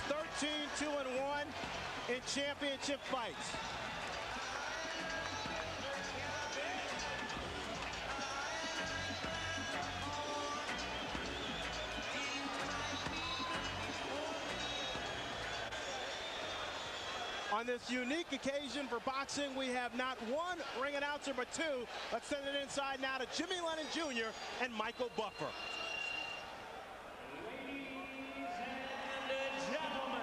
13-2-1 in championship fights. On this unique occasion for boxing, we have not one ring announcer, but two. Let's send it inside now to Jimmy Lennon Jr. and Michael Buffer. Ladies and gentlemen,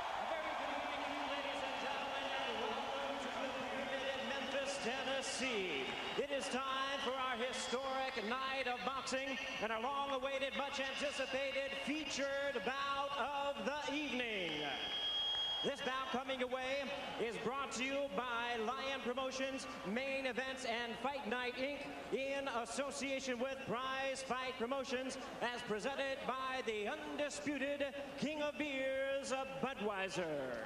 a very good evening to you, ladies and gentlemen, and welcome to the Pyramid in Memphis, Tennessee. It is time for our historic night of boxing and our long-awaited, much-anticipated featured bout of the evening. This bout coming away is brought to you by Lion Promotions, Main Events, and Fight Night, Inc. in association with Prize Fight Promotions, as presented by the undisputed King of Beers, Budweiser.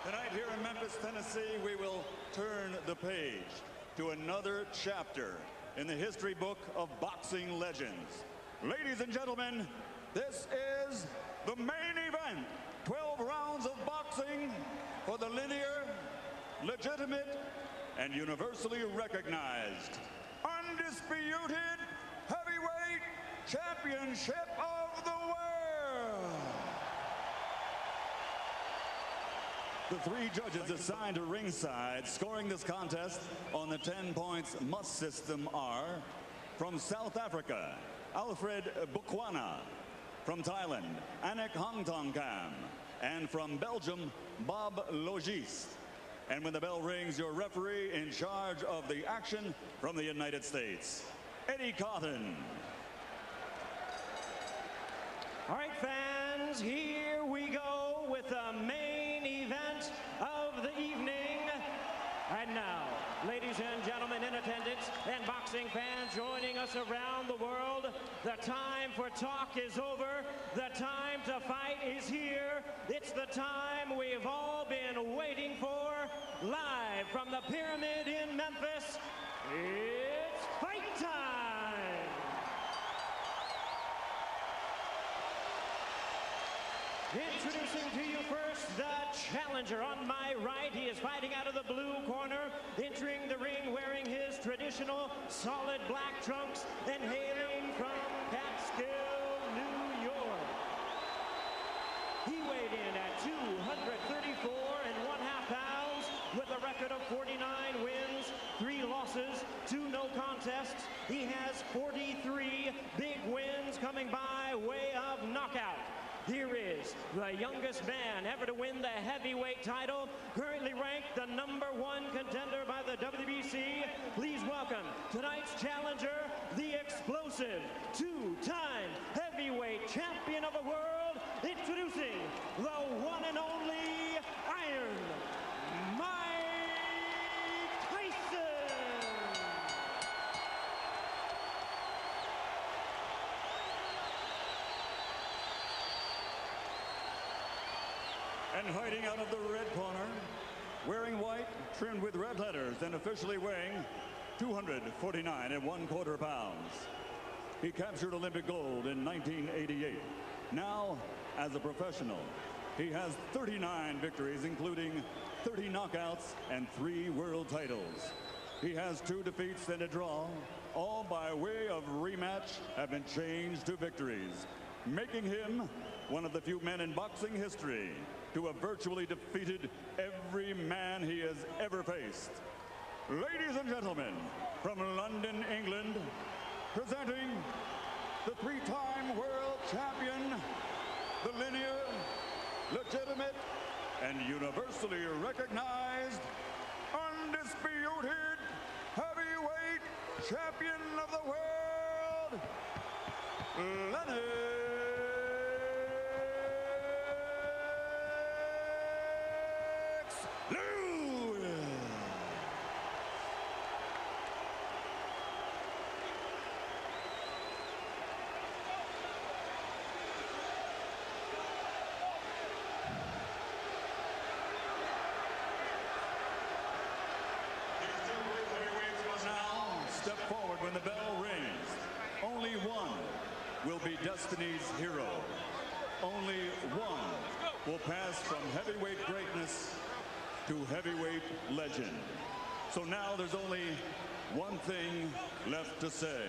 Tonight here in Memphis, Tennessee, we will turn the page to another chapter in the history book of boxing legends. Ladies and gentlemen, this is the main event. 12 rounds of boxing for the linear, legitimate, and universally recognized, undisputed heavyweight championship of the world. The three judges assigned to ringside scoring this contest on the 10 points must system are from South Africa, Alfred Bukwana; from Thailand, Anik Hongtongkam; and from Belgium, Bob Logis. And when the bell rings, your referee in charge of the action from the United States, Eddie Cotton. All right, fans, here we go with the main event of the evening. And now, ladies and gentlemen in attendance and boxing fans joining us around the world, the time for talk is over. The time to fight is here. It's the time we've all been waiting for. Live from the Pyramid in Memphis, it's fight time! Introducing to you first the challenger. On my right, he is fighting out of the blue corner, entering the ring wearing his traditional solid black trunks and hailing from Catskill, New York. He weighed in at 234 1/2 pounds with a record of 49 wins, 3 losses, 2 no contests. He has 43 big wins coming by way of knockout. Here is the youngest man ever to win the heavyweight title, currently ranked the #1 contender by the WBC. Please welcome tonight's challenger, the explosive 2-time heavyweight champion of the world, introducing the one and only Iron Mike Tyson. And hiding out of the red corner, wearing white, trimmed with red letters, and officially weighing 249 1/4 pounds. He captured Olympic gold in 1988. Now, as a professional, he has 39 victories, including 30 knockouts and 3 world titles. He has 2 defeats and a draw, all by way of rematch have been changed to victories, making him one of the few men in boxing history to have virtually defeated every man he has ever faced. Ladies and gentlemen, from London, England, presenting the 3-time world champion, the linear, legitimate, and universally recognized, undisputed heavyweight champion of the world, Lennox. Step forward when the bell rings. Only one will be Destiny's hero. only one will pass from heavyweight greatness to heavyweight legend. So now there's only one thing left to say.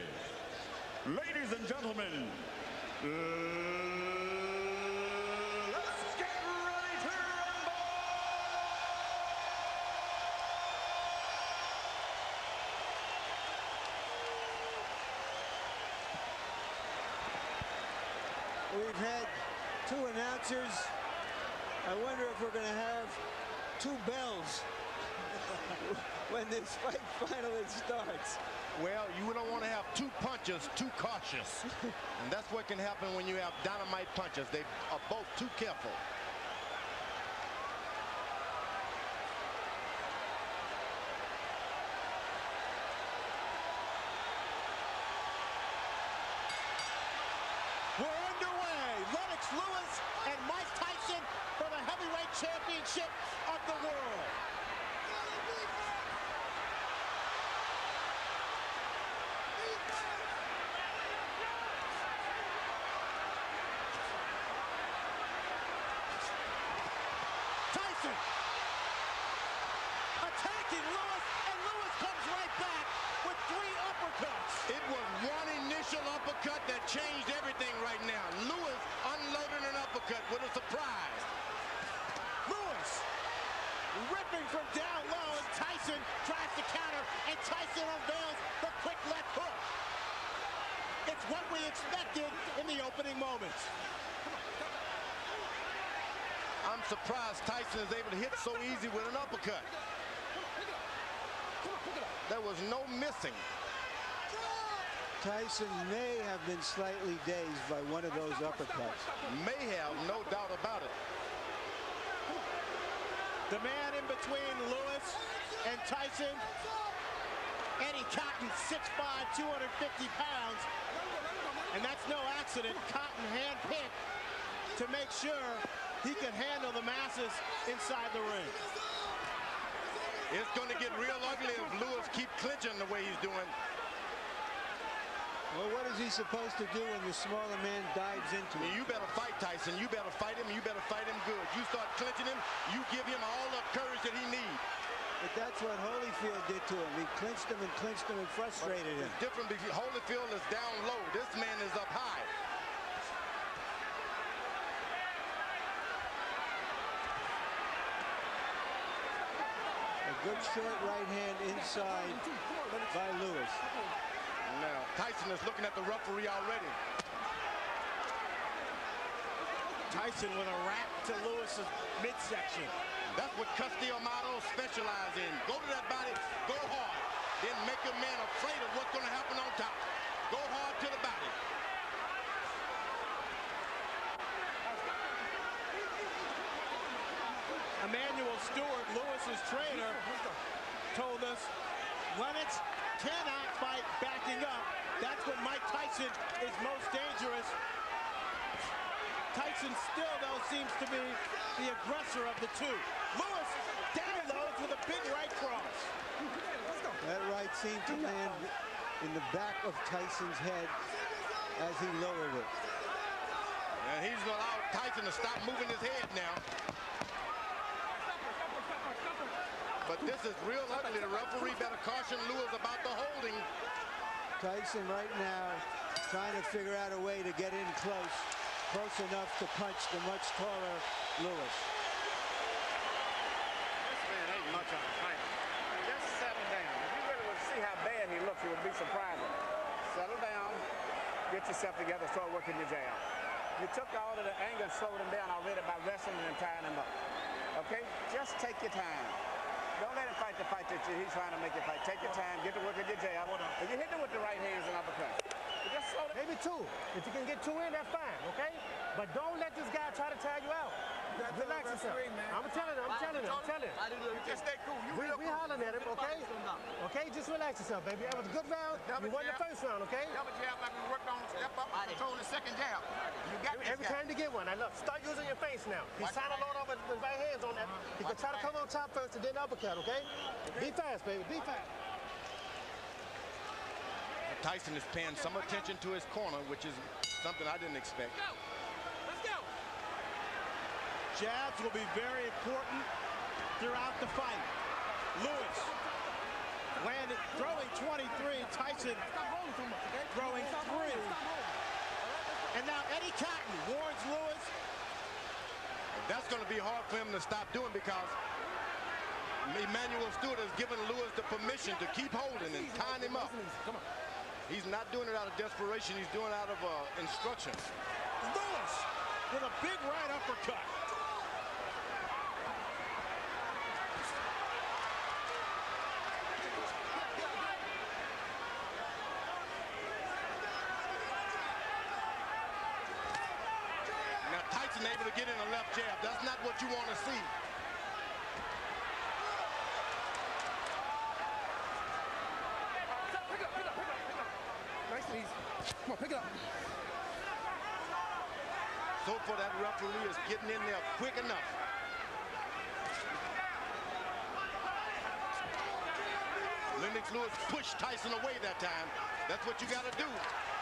Ladies and gentlemen, let's get ready to rumble! We've had two announcers. I wonder if we're going to have two bells when this fight finally starts. Well, you don't want to have two punchers too cautious. And that's what can happen when you have dynamite punchers. They are both too careful. We're underway. Lennox Lewis and Mike Tyson for the heavyweight championship of the world. Tyson attacking Lewis, and Lewis comes right back with 3 uppercuts. It was one initial uppercut that changed everything right now. Lewis unloading an uppercut with a surprise. Lewis ripping from down low, and Tyson tries to counter, and Tyson unveils the quick left hook. It's what we expected in the opening moments. I'm surprised Tyson is able to hit so easy with an uppercut. There was no missing. Tyson may have been slightly dazed by one of those uppercuts. May have, no doubt about it. The man in between Lewis and Tyson, Eddie Cotton, 6'5", 250 pounds. And that's no accident. Cotton handpicked to make sure he could handle the masses inside the ring. It's going to get real ugly if Lewis keeps clinching the way he's doing. Well, what is he supposed to do when the smaller man dives into him? You better fight Tyson. You better fight him. You better fight him good. You start clinching him, you give him all the courage that he needs. But that's what Holyfield did to him. He clinched him and frustrated him. It's different because Holyfield is down low. This man is up high. A good short right hand inside by Lewis. Now, Tyson is looking at the referee already. Tyson with a wrap to Lewis's midsection. That's what Castillo specializes in. Go to that body, go hard. Then make a man afraid of what's going to happen on top. Go hard to the body. Emmanuel Stewart, Lewis's trainer, told us Lennox cannot fight backing up. That's when Mike Tyson is most dangerous. Tyson still, though, seems to be the aggressor of the two. Lewis down those with a big right cross. That right seemed to land in the back of Tyson's head as he lowered it. And he's allowed Tyson to stop moving his head now. But this is real ugly. The referee better caution Lewis about the holding. Tyson right now trying to figure out a way to get in close enough to punch the much taller Lewis. This man ain't much on a fighter. Just settle down. If you really would see how bad he looks, it would be surprising. Settle down, get yourself together, start working your jab. You took all of the anger and slowed him down already by wrestling and tying him up. Okay? Just take your time. Don't let him fight the fight that he's trying to make you fight. Take your time, get to work with your jab. And you hit him with the right hands and uppercuts. Just slow down. Maybe 2. If you can get 2 in, that's fine, okay? But don't let this guy try to tire you out. Relax yourself. I'm telling him. Just stay cool. We hollering at him, okay? Okay, just relax yourself, baby. That was a good round. You won the first round, okay? Double jab like we worked on, step up, control the second jab. You got this Every time you get one. Now look, start using your face now. He's trying to load up with his right hands on that. He's gonna try to come on top first and then uppercut, okay? Be fast, baby. Be fast. Tyson is paying some attention to his corner, which is something I didn't expect. Let's go. Jabs will be very important throughout the fight. Lewis landed, throwing 23. Tyson throwing 3. And now Eddie Cotton warns Lewis. That's going to be hard for him to stop doing because Emmanuel Stewart has given Lewis the permission to keep holding and tying him up. He's not doing it out of desperation. He's doing it out of instructions. Lewis with a big right uppercut. Now Tyson able to get in a left jab. That's not what you want to see. Come on, pick it up. So far, that referee is getting in there quick enough. Lennox Lewis pushed Tyson away that time. That's what you got to do.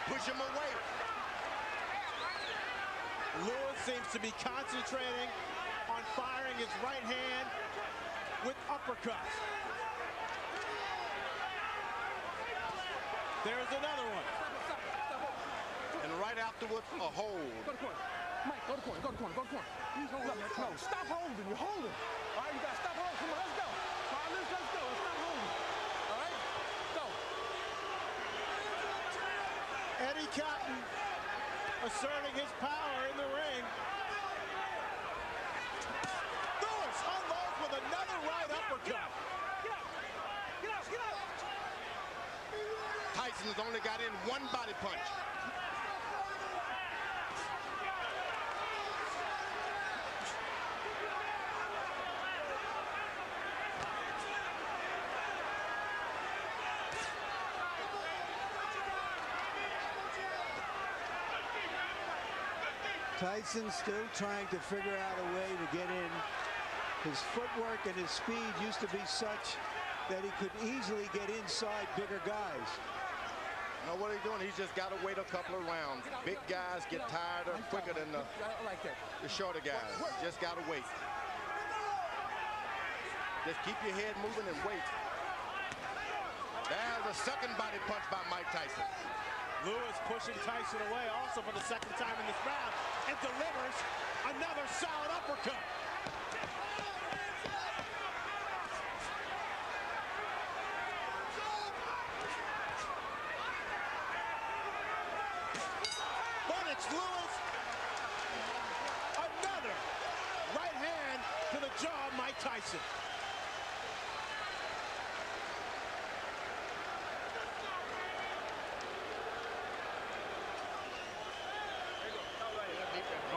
Push him away. Lewis seems to be concentrating on firing his right hand with uppercuts. There's another one. And right afterwards, a hold. Go to corner. Mike, go to corner, go to corner, go to corner. No, stop holding. You're holding. All right, you got to stop holding. Come on, let's go. All right, let's go. Let's stop holding. All right, go. Eddie Cotton asserting his power in the ring. Lewis unloads with another right uppercut. Get up. Get up. Get up. Tyson has only got in one body punch. Tyson still trying to figure out a way to get in. His footwork and his speed used to be such that he could easily get inside bigger guys. You know what he's doing? He's just got to wait a couple of rounds. Big guys get tired or quicker than the shorter guys. Just got to wait. Just keep your head moving and wait. There's a second body punch by Mike Tyson. Lewis pushing Tyson away also for the second time in this round and delivers another solid uppercut. Lennox Lewis, another right hand to the jaw of Mike Tyson.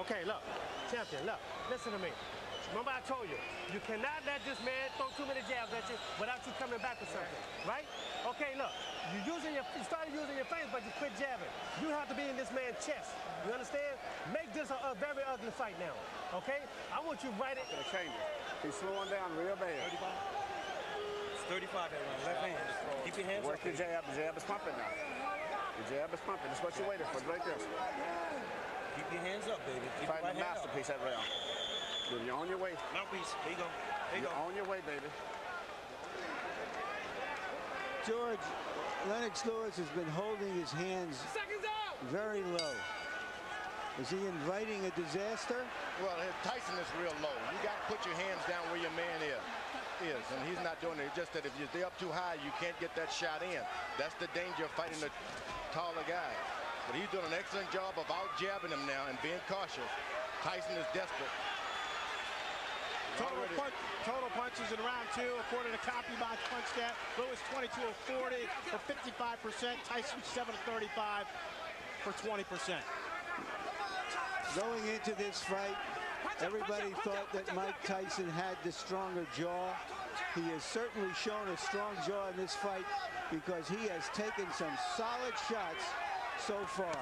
Okay, look, champion, look, listen to me. Remember I told you, you cannot let this man throw too many jabs at you without you coming back with something, right? Okay, look, you started using your face, but you quit jabbing. You have to be in this man's chest. You understand? Make this a very ugly fight now, okay? I want you right at... Gonna change it. He's slowing down real bad. 35? It's 35 that round. Left hand. Keep your hands Work up. your jab. The jab is pumping now. The jab is pumping. That's what you're waiting for. Right there. Keep your hands up, baby. Keep your Fighting right the hand up. masterpiece that round. Dude, you're on your way. Mouthpiece. There you go. There you You're go. on your way, baby. George, Lennox Lewis has been holding his hands very low. Is he inviting a disaster? Well, Tyson is real low. You got to put your hands down where your man is, and he's not doing it. It's just that if you're up too high, you can't get that shot in. That's the danger of fighting the taller guy. But he's doing an excellent job of out-jabbing him now and being cautious. Tyson is desperate. Total punches in round 2, according to CompuBox Punch Stat. Lewis 22 of 40 for 55%. Tyson 7 of 35 for 20%. Going into this fight, everybody thought that Mike Tyson had the stronger jaw. He has certainly shown a strong jaw in this fight because he has taken some solid shots so far.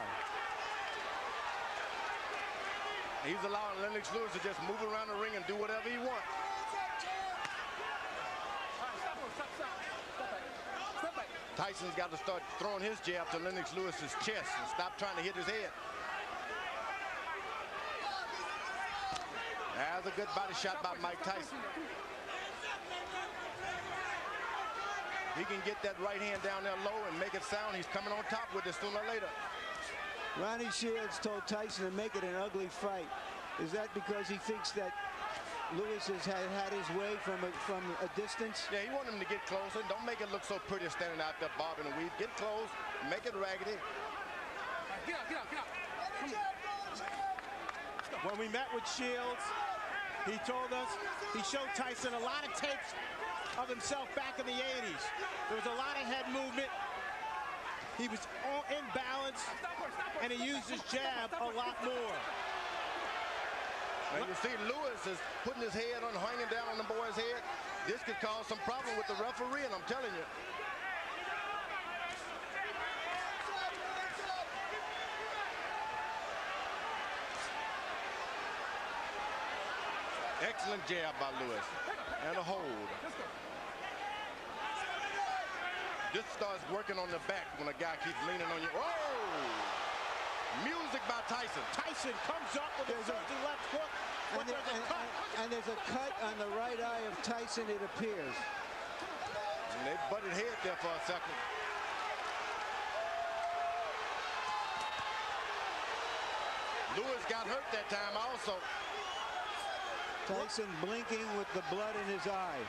He's allowing Lennox Lewis to just move around the ring and do whatever he wants. Tyson's got to start throwing his jab to Lennox Lewis's chest and stop trying to hit his head. That's a good body shot by Mike Tyson. He can get that right hand down there low and make it sound. He's coming on top with it sooner or later. Ronnie Shields told Tyson to make it an ugly fight. Is that because he thinks that Lewis has had his way from a distance? Yeah, he wanted him to get closer. Don't make it look so pretty standing out there bobbing and weave. Get close, make it raggedy. Get out. When we met with Shields, he told us he showed Tyson a lot of tapes of himself back in the 80s. There was a lot of head movement. He was all in balance, and he used his jab a lot more. And you see Lewis is putting his head on, hanging down on the boy's head. This could cause some problem with the referee, and I'm telling you. Excellent jab by Lewis. And a hold. This starts working on the back when a guy keeps leaning on you. Oh! Music by Tyson. Tyson comes up with a surging left hook. And there's a cut on the right eye of Tyson, it appears. And they butted head there for a second. Lewis got hurt that time also. Tyson blinking with the blood in his eye.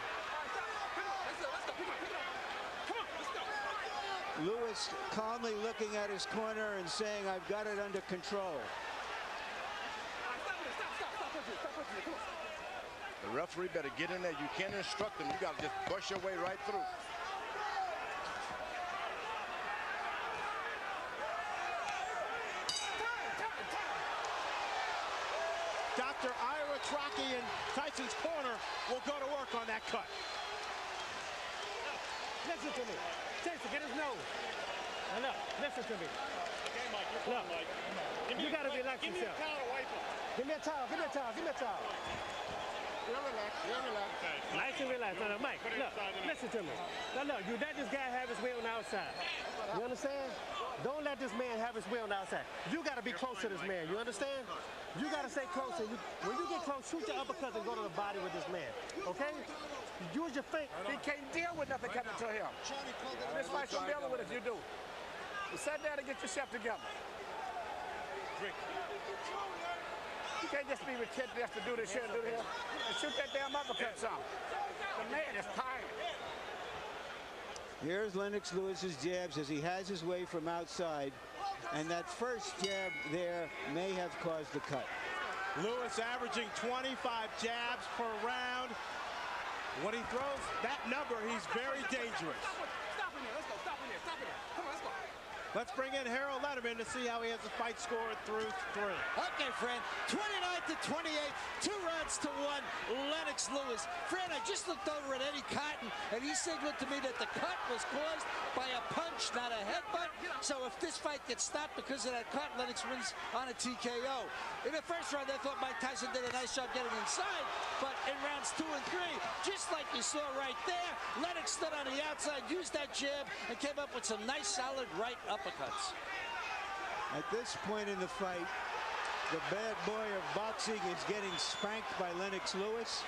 Lewis calmly looking at his corner and saying, I've got it under control. The referee better get in there. You can't instruct him. You got to just brush your way right through. Dr. Ira Trocchi in Tyson's corner will go to work on that cut. Listen to me. Tyson, get his nose. Now look, listen to me. Okay, Mike, you're Look, Mike. you got to relax Give me a yourself. towel to wipe him. Give me a towel, give me a towel, give me a towel. You're relaxed. Okay. Nice and relaxed. Now, Mike, Put it look, inside the net. listen to me. Now, look, you let this guy have his way on the outside. You understand? Don't let this man have his way on the outside. You got to be close to this man. You understand? You got to stay close. And when you get close, shoot your uppercut and go to the body with this man. Okay? Use your feet. He can't deal with nothing coming to him. This fight's gonna be over with if you do. You sit down and get yourself together. Drink. You can't just be retentive just to do this here and do this here. And shoot that damn uppercut some. The man is tired. Here's Lennox Lewis's jabs as he has his way from outside. And that first jab there may have caused the cut. Lewis averaging 25 jabs per round. When he throws that number, he's very dangerous. Stop in there. Let's go. Stop in there. Stop in there. Come on, let's go. Let's bring in Harold Letterman to see how he has the fight scored through 3. Okay, Fran, 29-28, 2 rounds to 1, Lennox Lewis. Fran, I just looked over at Eddie Cotton, and he signaled to me that the cut was caused by a punch, not a headbutt. So if this fight gets stopped because of that cut, Lennox wins on a TKO. In the first round, I thought Mike Tyson did a nice job getting inside, but in rounds 2 and 3, just like you saw right there, Lennox stood on the outside, used that jab, and came up with some nice, solid right uppercuts. At this point in the fight, the bad boy of boxing is getting spanked by Lennox Lewis,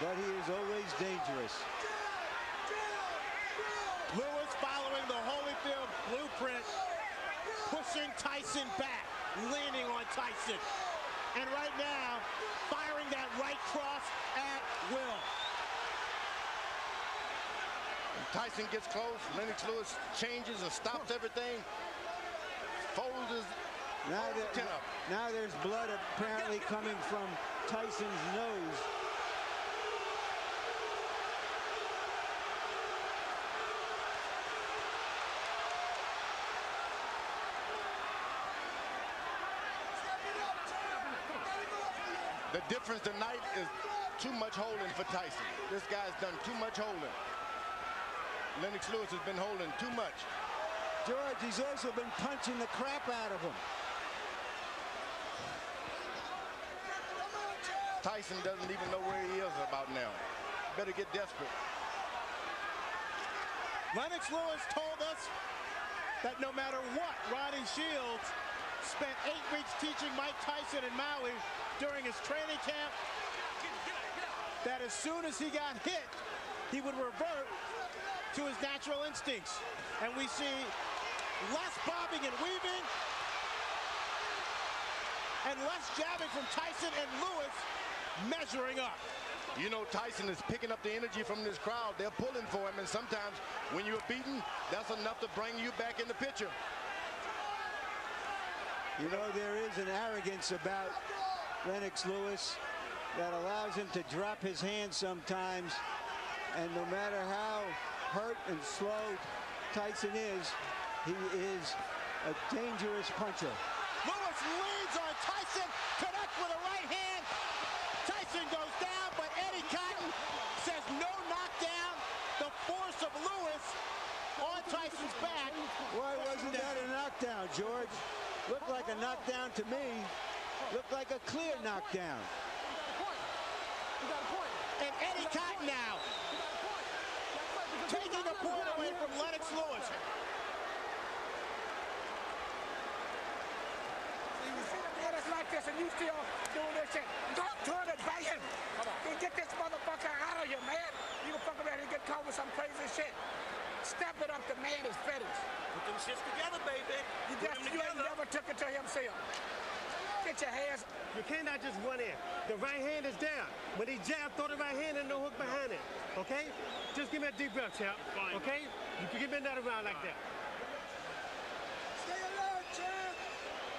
but he is always dangerous. Lewis following the Holyfield blueprint, pushing Tyson back, leaning on Tyson. And right now, firing that right cross at will. Tyson gets close. Lennox Lewis changes and stops everything. Folds his chin up. Now there's blood apparently coming from Tyson's nose. The difference tonight is too much holding for Tyson. This guy's done too much holding. Lennox Lewis has been holding too much. George, he's also been punching the crap out of him. Tyson doesn't even know where he is about now. Better get desperate. Lennox Lewis told us that no matter what Ronnie Shields spent 8 weeks teaching Mike Tyson in Maui during his training camp that as soon as he got hit, he would revert to his natural instincts. And we see less bobbing and weaving and less jabbing from Tyson, and Lewis measuring up. You know, Tyson is picking up the energy from this crowd. They're pulling for him, and sometimes when you're beaten, that's enough to bring you back in the picture. You know, there is an arrogance about Lennox Lewis that allows him to drop his hands sometimes, and no matter how hurt and slow Tyson is, he is a dangerous puncher. Lewis leads on Tyson, connects with a right hand. Tyson goes down, but Eddie Cotton says no knockdown. The force of Lewis on Tyson's back. Why wasn't that a knockdown, George? Looked like a knockdown to me. Looked like a clear knockdown. And Eddie Cotton now taking a point away from Lennox Lewis. Like this, and you still doing this shit. Don't turn it, bang him. Get this motherfucker out of here, man. You can fuck around and get caught with some crazy shit. Step it up, the man is finished. Put them shits together, baby. You never took it to himself. Get your hands. You cannot just run in. The right hand is down. When he jab, throw the right hand and no hook behind it. Okay? Just give me a deep breath, champ. Okay? You can give me another round like that. Stay alert, champ.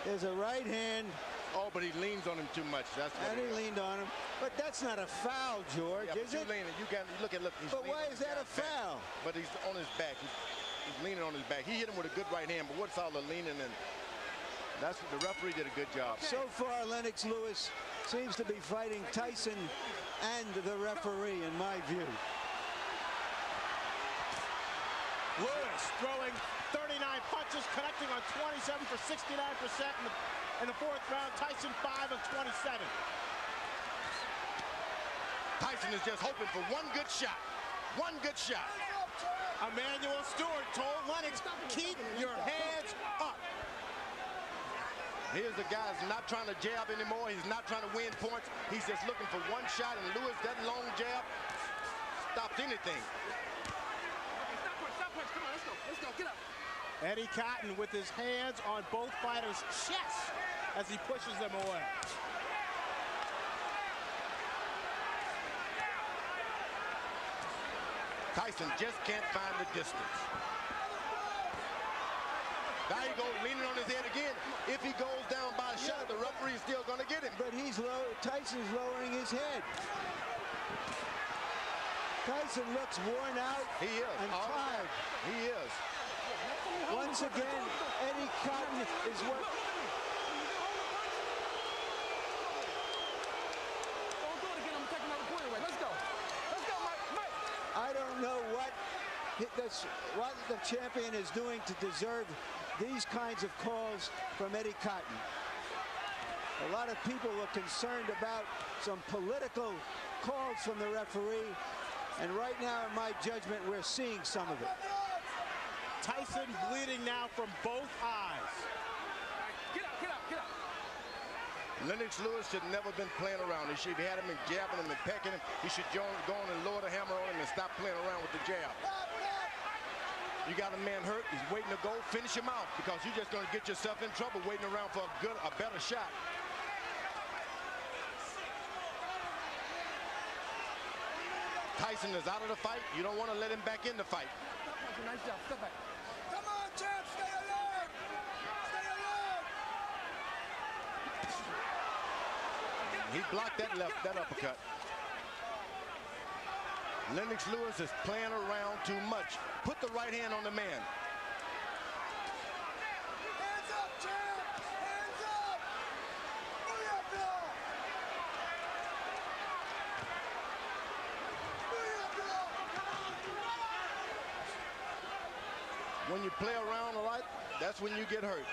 There's a right hand. Oh, but he leans on him too much. That's what And he leaned on him. But that's not a foul, George, yeah, is it? Leaning. You got look. He's but why is that a foul? Back. But he's on his back. He's leaning on his back. He hit him with a good right hand. But what's all the leaning? And that's what the referee did a good job. So far, Lennox Lewis seems to be fighting Tyson and the referee, in my view. Lewis throwing 39 punches, connecting on 27 for 69% in the fourth round. Tyson 5 of 27. Tyson is just hoping for one good shot. One good shot. Emmanuel Stewart told Lennox, keep your hands up. Here's the guy who's not trying to jab anymore. He's not trying to win points. He's just looking for one shot, and Lewis, that long jab stopped anything. Eddie Cotton with his hands on both fighters' chests as he pushes them away. Tyson just can't find the distance. There you go, leaning on his head again. If he goes down by a shot, the referee is still going to get him. But Tyson's lowering his head. Tyson looks worn out and tired. He is. Once again, Eddie Cotton is what... I don't know what the champion is doing to deserve these kinds of calls from Eddie Cotton. A lot of people were concerned about some political calls from the referee, and right now, in my judgment, we're seeing some of it. Tyson bleeding now from both eyes. Get up. Lennox Lewis should never been playing around. He should have had him and jabbing him and pecking him. He should go on and lower the hammer on him and stop playing around with the jab. You got a man hurt. He's waiting to go. Finish him out, because you're just going to get yourself in trouble waiting around for a better shot. Tyson is out of the fight. You don't want to let him back in the fight. Nice job. Step back. Come on, champ. Stay alert. Stay alert. He blocked that uppercut. Lennox Lewis is playing around too much. Put the right hand on the man. Hands up, champ. Hands up. When you play around a lot, that's when you get hurt.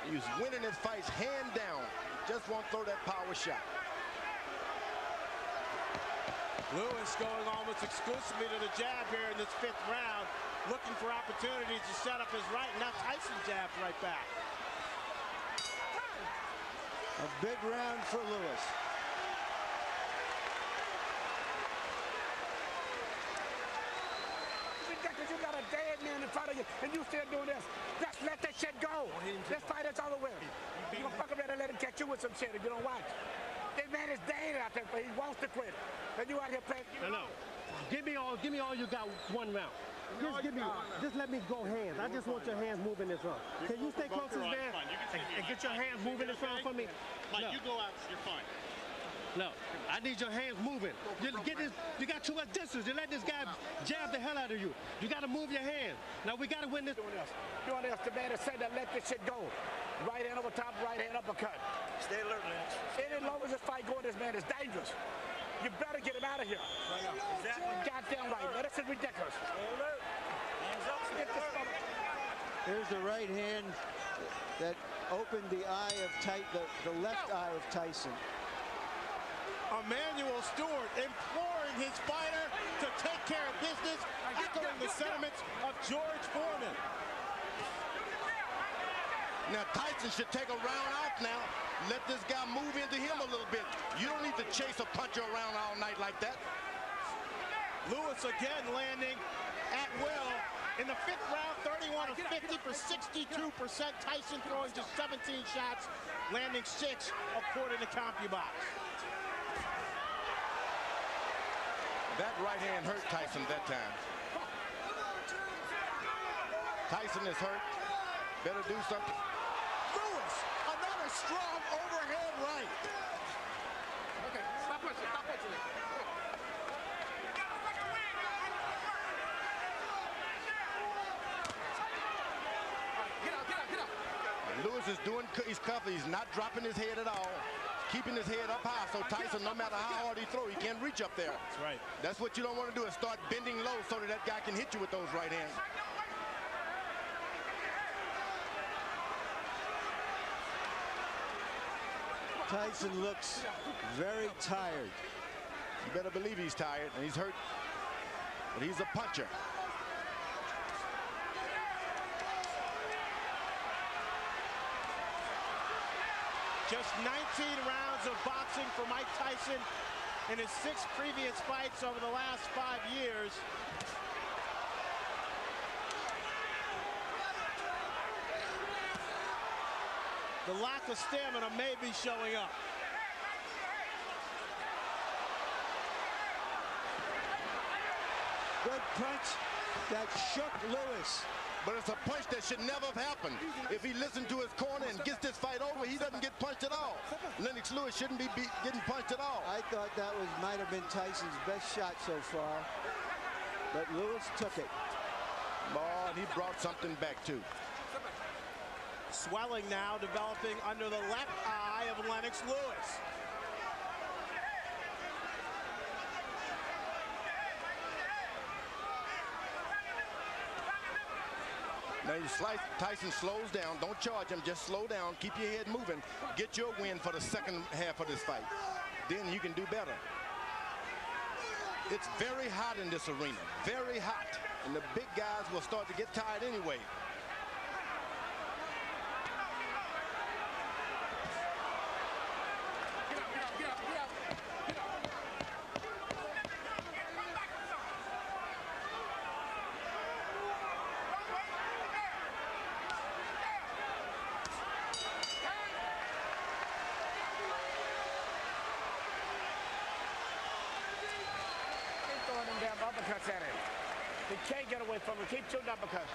He's winning his fights hand down. Just won't throw that power shot. Lewis going almost exclusively to the jab here in this fifth round, looking for opportunities to set up his right. Now Tyson jabs right back. A big round for Lewis. You got a dead man in front of you, and you still doing this. Just let that shit go. This fight is all the way. You're gonna fuck around and let him catch you with some shit if you don't watch. This man is dead out there, but he wants to quit. And you out here playing. No. Give me all you got one round. Just let me go hands. I just want your hands moving this round. Can you stay close to this man and get your hands moving this round for me? Mike, you go out, you're fine. No, I need your hands moving. You got too much distance. You let this guy jab the hell out of you. You got to move your hands. Now we got to win this. Doing this. The man has said that let this shit go. Right hand over top, right hand uppercut. Stay alert, Lennox. Any longer this fight going, this man is dangerous. You better get him out of here. Exactly. Goddamn right. Now, this is ridiculous. Stay alert. Hands up, stay alert. Here's the right hand that opened the eye of the left eye of Tyson. Emmanuel Stewart imploring his fighter to take care of business, echoing the sentiments of George Foreman. Now Tyson should take a round off now. Let this guy move into him a little bit. You don't need to chase a puncher around all night like that. Lewis again landing at will. In the 5th round, 31 of 50 for 62%. Tyson throwing just 17 shots, landing 6 according to CompuBox. That right hand hurt Tyson that time. Tyson is hurt. Better do something. Lewis, another strong overhand right. Okay, stop pushing. Get out. Lewis is doing, he's cuffing. He's not dropping his head at all. Keeping his head up high, so Tyson, no matter how hard he throws, he can't reach up there. That's right. That's what you don't want to do, is start bending low so that guy can hit you with those right hands. Tyson looks very tired. You better believe he's tired, and he's hurt, but he's a puncher. Just 19 rounds of boxing for Mike Tyson in his 6 previous fights over the last 5 years. The lack of stamina may be showing up. Good punch that shook Lewis. But it's a punch that should never have happened. If he listened to his corner and gets this fight over, he doesn't get punched at all. Lennox Lewis shouldn't be getting punched at all. I thought that might have been Tyson's best shot so far, but Lewis took it. Oh, and he brought something back too. Swelling now developing under the left eye of Lennox Lewis. Now Tyson slows down. Don't charge him. Just slow down. Keep your head moving. Get your win for the second half of this fight. Then you can do better. It's very hot in this arena. Very hot. And the big guys will start to get tired anyway. Uppercuts at him. He can't get away from him. Keep shooting uppercuts.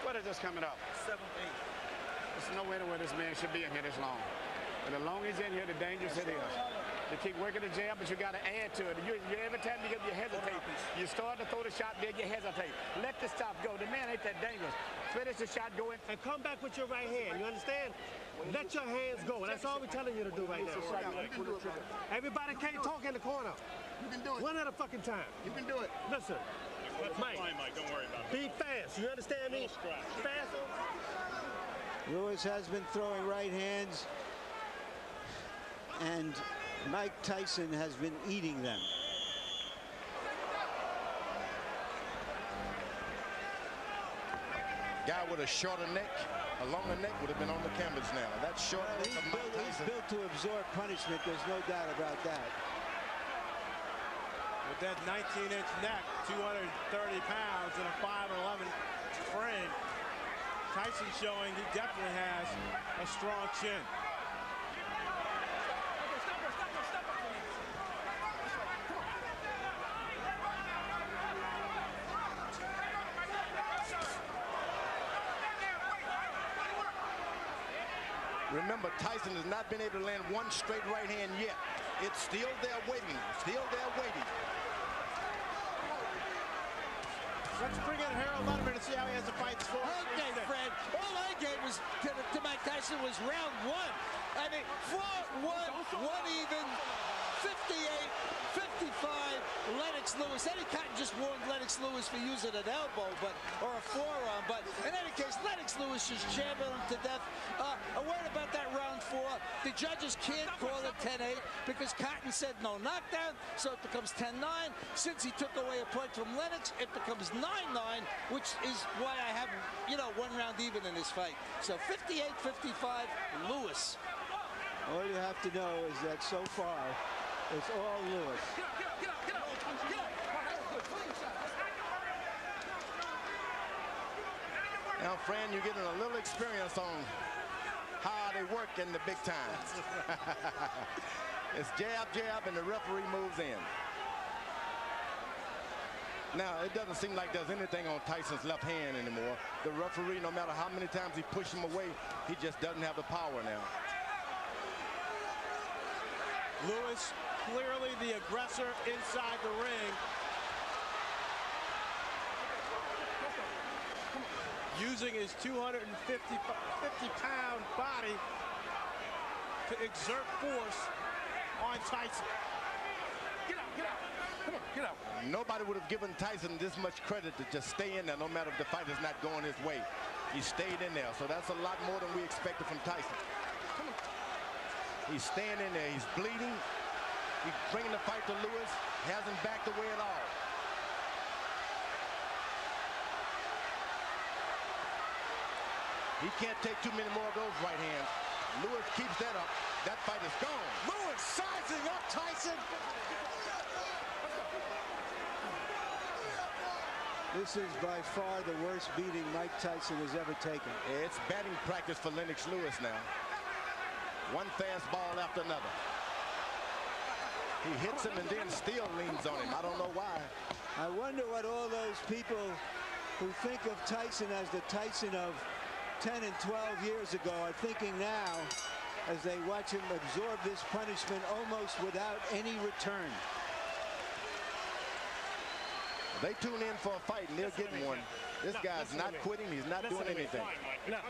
What is this coming up? 7-8. There's no way to where this man should be in here this long. And the longer he's in here, the dangerous it is. You keep working the jab, but you got to add to it. Every time you hesitate, you start to throw the shot, then you hesitate. Let the stop go. The man ain't that dangerous. Finish the shot going. And come back with your right hand. You understand? Let your hands go. That's all we're telling you to do right now. Everybody can't talk in the corner. You can do it. One at a fucking time. You can do it. Listen, Mike, Don't worry about it. be fast. You understand me? Fast. Lewis has been throwing right hands, and Mike Tyson has been eating them. Guy with a shorter neck, a longer neck would have been on the canvas now. That short neck of Mike Tyson. He's built to absorb punishment. There's no doubt about that. With that 19-inch neck, 230 pounds, and a 5'11" frame, Tyson showing he definitely has a strong chin. Remember, Tyson has not been able to land one straight right hand yet. It's still there waiting. Still there waiting. Let's bring in Harold Letterman and see how he has the fight for. Okay, Fred. All I gave was to Mike Tyson was round one. I mean, 4-1, one even, 58, 55. Lennox Lewis. Eddie Cotton just warned Lennox Lewis for using an elbow, or a forearm. But in any case, Lennox Lewis just champion him to death. A word about that round 4. The judges can't call it 10-8 because Cotton said no knockdown, so it becomes 10-9. Since he took away a point from Lennox, it becomes 9-9, which is why I have, one round even in this fight. So 58-55, Lewis. All you have to know is that so far, it's all Lewis. Now, Fran, you're getting a little experience on how they work in the big times. It's jab, jab, and the referee moves in. Now, it doesn't seem like there's anything on Tyson's left hand anymore. The referee, no matter how many times he pushes him away, he just doesn't have the power now. Lewis, clearly the aggressor inside the ring. Using his 250-pound body to exert force on Tyson. Get out, get out. Come on, get out. Nobody would have given Tyson this much credit to just stay in there, no matter if the fight is not going his way. He stayed in there, so that's a lot more than we expected from Tyson. Come on. He's staying in there. He's bleeding. He's bringing the fight to Lewis. Hasn't backed away at all. He can't take too many more of those right hands. Lewis keeps that up. That fight is gone. Lewis sizing up Tyson. This is by far the worst beating Mike Tyson has ever taken. It's batting practice for Lennox Lewis now. One fastball after another. He hits him and then still leans on him. I don't know why. I wonder what all those people who think of Tyson as the Tyson of 10 and 12 years ago are thinking now as they watch him absorb this punishment almost without any return. They tune in for a fight and they're getting one. This guy's not quitting. He's not doing anything. No,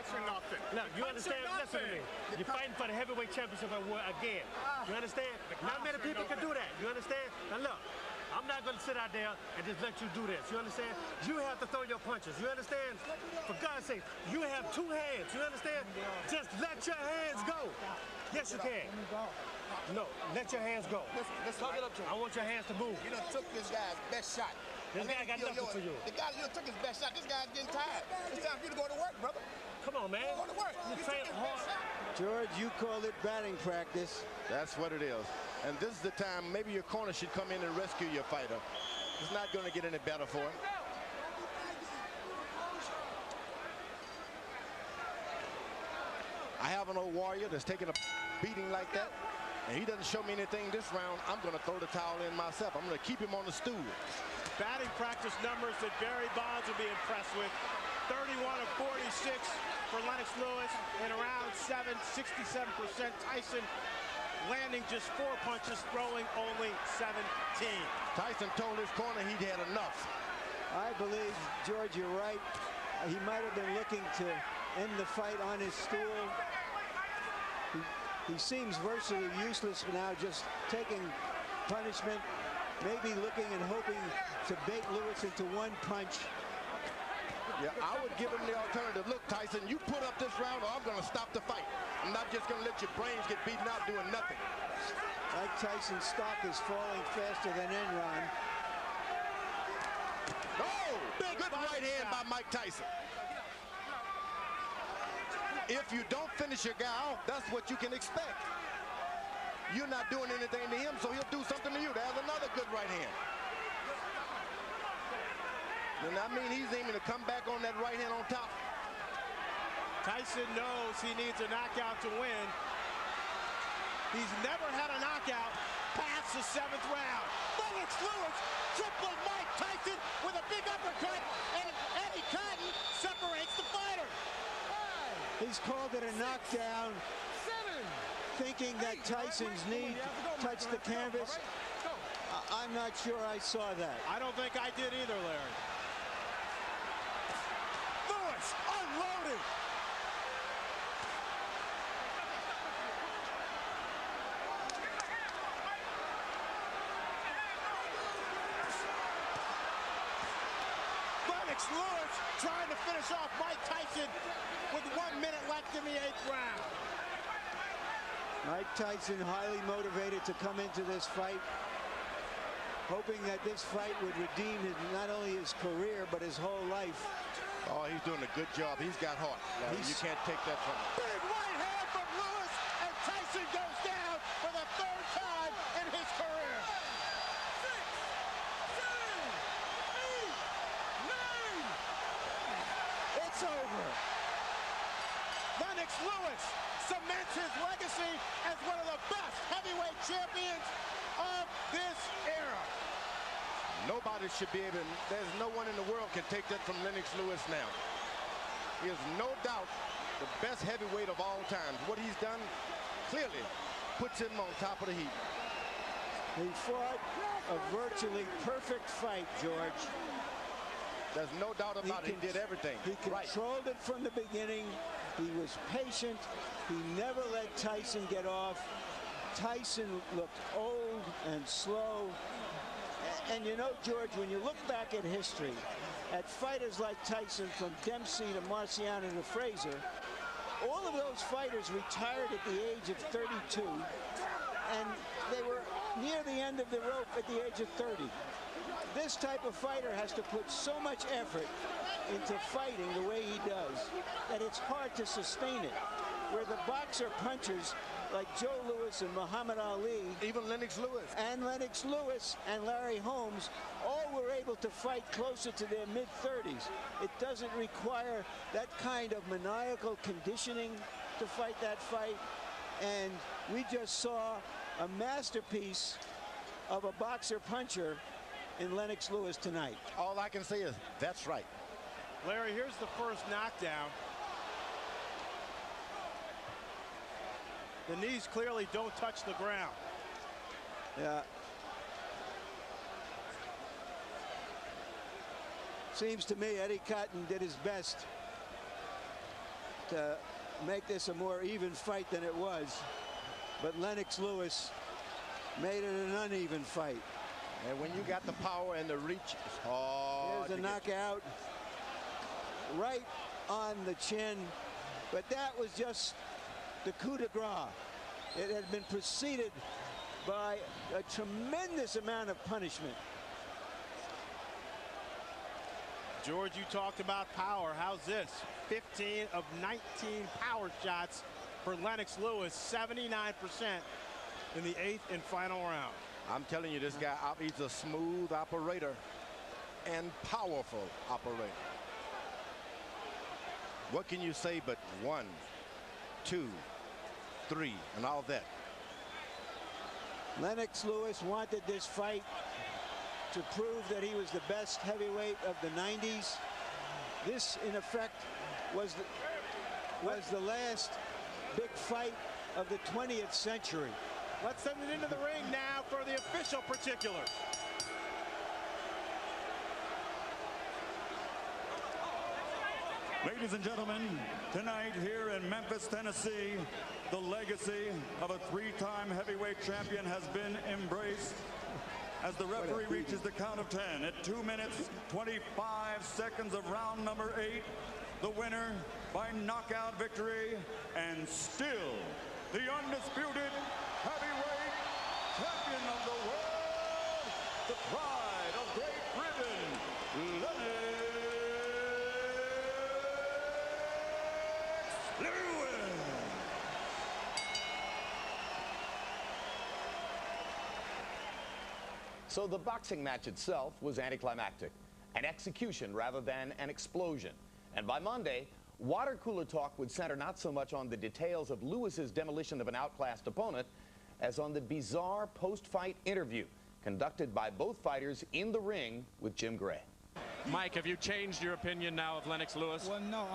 you understand? Listen to me. You're fighting for the heavyweight championship again. You understand? Not many people can do that. You understand? Now look, I'm not going to sit out there and just let you do this. You understand? You have to throw your punches. You understand? For God's sake, you have 2 hands. You understand? Just let your hands go. Yes, you can. No, let your hands go. I want your hands to move. You done took this guy's best shot. This guy got nothing for you. The guy you took his best shot. This guy's getting tired. It's time for you to go to work, brother. Come on, man. Go to work. You train hard. George, you call it batting practice. That's what it is. And this is the time maybe your corner should come in and rescue your fighter. It's not going to get any better for him. I have an old warrior that's taking a beating like that, and he doesn't show me anything this round. I'm going to throw the towel in myself. I'm going to keep him on the stool. Batting practice numbers that Barry Bonds will be impressed with. 31 of 46 for Lennox Lewis in round 7, 67%. Tyson landing just 4 punches, throwing only 17. Tyson told his corner he'd had enough. I believe, George, you're right. He might have been looking to end the fight on his stool. He seems virtually useless now, just taking punishment, maybe looking and hoping to bait Lewis into one punch. Yeah, I would give him the alternative. Look, Tyson, you put up this round or I'm going to stop the fight. I'm not just going to let your brains get beaten out doing nothing. Mike Tyson's stock is falling faster than Enron. Oh, good right hand by Mike Tyson. If you don't finish your guy out, that's what you can expect. You're not doing anything to him, so he'll do something to you. There's another good right hand. And I mean, he's aiming to come back on that right hand on top. Tyson knows he needs a knockout to win. He's never had a knockout past the 7th round. Lennox Lewis triples Mike Tyson with a big uppercut, and Eddie Cotton separates the fighter. He's called it a knockdown, thinking that Tyson's knee touched the canvas. I'm not sure I saw that. I don't think I did either, Larry. Lewis unloaded. Lennox Lewis trying to finish off Mike Tyson with 1 minute left in the 8th round. Mike Tyson highly motivated to come into this fight, hoping that this fight would redeem not only his career, but his whole life. Oh, he's doing a good job. He's got heart. You can't take that from him. Big right hand from Lewis, and Tyson goes down for the 3rd time in his career. 6, 7, 8, 9. It's over. Lennox Lewis cements his legacy as one of the best heavyweight champions of this era. Nobody should be able, there's no one in the world can take that from Lennox Lewis now. He is no doubt the best heavyweight of all time. What he's done clearly puts him on top of the heap. He fought a virtually perfect fight, George. There's no doubt about it. He did everything. He controlled it from the beginning. He was patient. He never let Tyson get off. Tyson looked old and slow. And you know, George, when you look back at history, at fighters like Tyson, from Dempsey to Marciano to Frazier, all of those fighters retired at the age of 32, and they were near the end of the rope at the age of 30. This type of fighter has to put so much effort into fighting the way he does that it's hard to sustain it. Where the boxer punchers like Joe Louis and Muhammad Ali, even Lennox Lewis, and Larry Holmes, all were able to fight closer to their mid-30s. It doesn't require that kind of maniacal conditioning to fight that fight. And we just saw a masterpiece of a boxer puncher in Lennox Lewis tonight. All I can say is that's right. Larry, here's the first knockdown. The knees clearly don't touch the ground. Yeah. Seems to me Eddie Cotton did his best to make this a more even fight than it was. But Lennox Lewis made it an uneven fight. And when you got the power and the reach, it's hard. Here's a knockout right on the chin. But that was just the coup de grace. It had been preceded by a tremendous amount of punishment. George, you talked about power. How's this? 15 of 19 power shots for Lennox Lewis, 79% in the 8th and final round. I'm telling you, this guy, he's a smooth operator and powerful operator. What can you say but 1, 2, 3, and all that? Lennox Lewis wanted this fight to prove that he was the best heavyweight of the 90s. This, in effect, was the last big fight of the 20th century. Let's send it into the ring now for the official particulars. Ladies and gentlemen, tonight here in Memphis, Tennessee, the legacy of a 3-time heavyweight champion has been embraced as the referee reaches the count of 10 at 2 minutes, 25 seconds of round number 8. The winner by knockout victory, and still the undisputed heavyweight champion of the world, the pride of Great Britain, Lennox Lewis. So the boxing match itself was anticlimactic, an execution rather than an explosion. And by Monday, water cooler talk would center not so much on the details of Lewis's demolition of an outclassed opponent as on the bizarre post-fight interview conducted by both fighters in the ring with Jim Gray. Mike, have you changed your opinion now of Lennox Lewis? Well, no.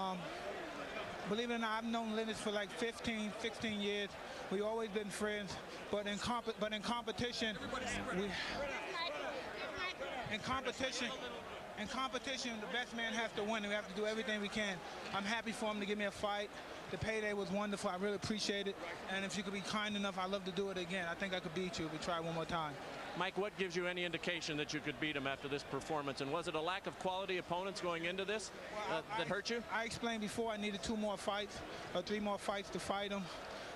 Believe it or not, I've known Lennox for like 15, 16 years. We've always been friends, but in competition, the best man has to win, and we have to do everything we can. I'm happy for him to give me a fight. The payday was wonderful. I really appreciate it. And if you could be kind enough, I'd love to do it again. I think I could beat you if we try one more time. Mike, what gives you any indication that you could beat him after this performance? And was it a lack of quality opponents going into this that hurt you? I explained before I needed 2 more fights or 3 more fights to fight him.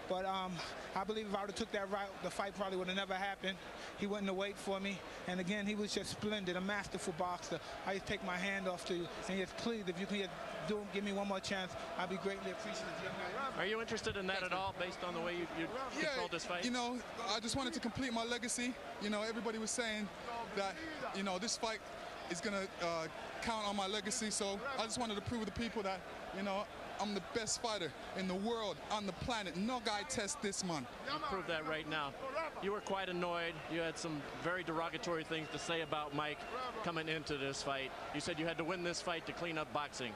But I believe if I would have took that route, the fight probably would have never happened. He wouldn't have waited for me. And again, he was just splendid, a masterful boxer. I just take my hand off to you. And just please, if you can just give me one more chance, I'd be greatly appreciative. Are you interested in that at all, based on the way you controlled this fight? You know, I just wanted to complete my legacy. You know, everybody was saying that, you know, this fight is going to count on my legacy. So I just wanted to prove to the people that, you know, I'm the best fighter in the world, on the planet. No guy tests this, man. You proved that right now. You were quite annoyed. You had some very derogatory things to say about Mike coming into this fight. You said you had to win this fight to clean up boxing.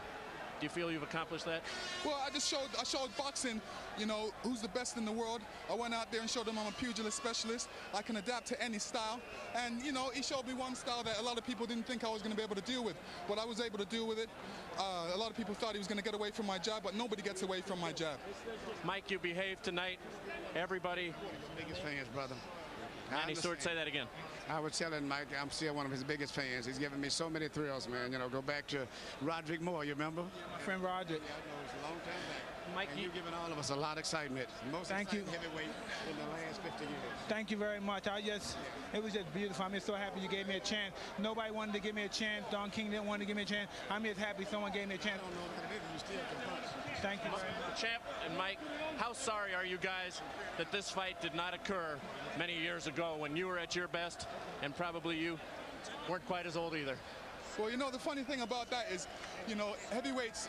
Do you feel you've accomplished that? Well, I showed boxing, you know, who's the best in the world. I went out there and showed them I'm a pugilist specialist. I can adapt to any style. And, you know, he showed me one style that a lot of people didn't think I was going to be able to deal with. But I was able to deal with it. A lot of people thought he was going to get away from my jab, but nobody gets away from my jab. Mike, you behaved tonight. Everybody. Biggest fans, brother. Manny Stewart, say that again. I was telling Mike, I'm still one of his biggest fans. He's given me so many thrills, man. You know, go back to Roderick Moore, you remember? My friend Roderick. Yeah, I know, it's a long time back. Mike, you've given all of us a lot of excitement. Most Thank you. Heavyweight in the last 50 years. Thank you very much. It was just beautiful. I'm just so happy you gave me a chance. Nobody wanted to give me a chance. Don King didn't want to give me a chance. I'm just happy someone gave me a chance. I don't know what it is. You still can punch. Thank you very much. Champ and Mike, how sorry are you guys that this fight did not occur many years ago when you were at your best and probably you weren't quite as old either? Well, you know, the funny thing about that is, you know, heavyweights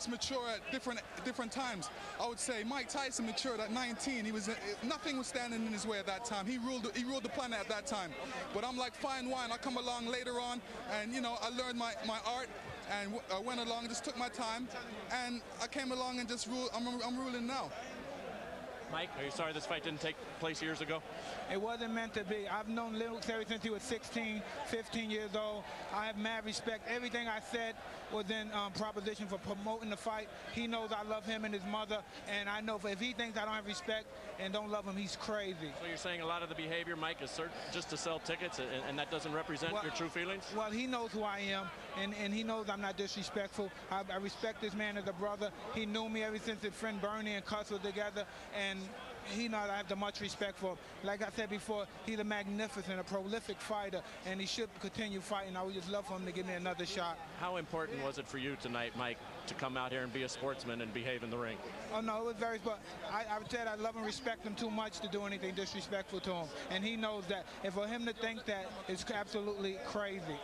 mature at different times. I would say Mike Tyson matured at 19. Nothing was standing in his way at that time. He ruled the planet at that time. But I'm like fine wine. I come along later on, and you know, I learned my art, and I went along and just took my time, and I came along and just ruled. I'm ruling now. Mike, are you sorry this fight didn't take place years ago? It wasn't meant to be. I've known Lennox ever since he was 16, 15 years old. I have mad respect. Everything I said was in proposition for promoting the fight. He knows I love him and his mother, and I know if he thinks I don't have respect and don't love him, he's crazy. So you're saying a lot of the behavior, Mike, is just to sell tickets, and that doesn't represent your true feelings? Well, he knows who I am, and he knows I'm not disrespectful. I respect this man as a brother. He knew me ever since his friend Bernie and Cuss were together, and he knows I have the much respect for him. Like I said before, he's a magnificent, a prolific fighter, and he should continue fighting. I would just love for him to give me another shot. How important was it for you tonight, Mike, to come out here and be a sportsman and behave in the ring? Oh, no, it was very, but I said I love and respect him too much to do anything disrespectful to him. And he knows that. And for him to think that is absolutely crazy.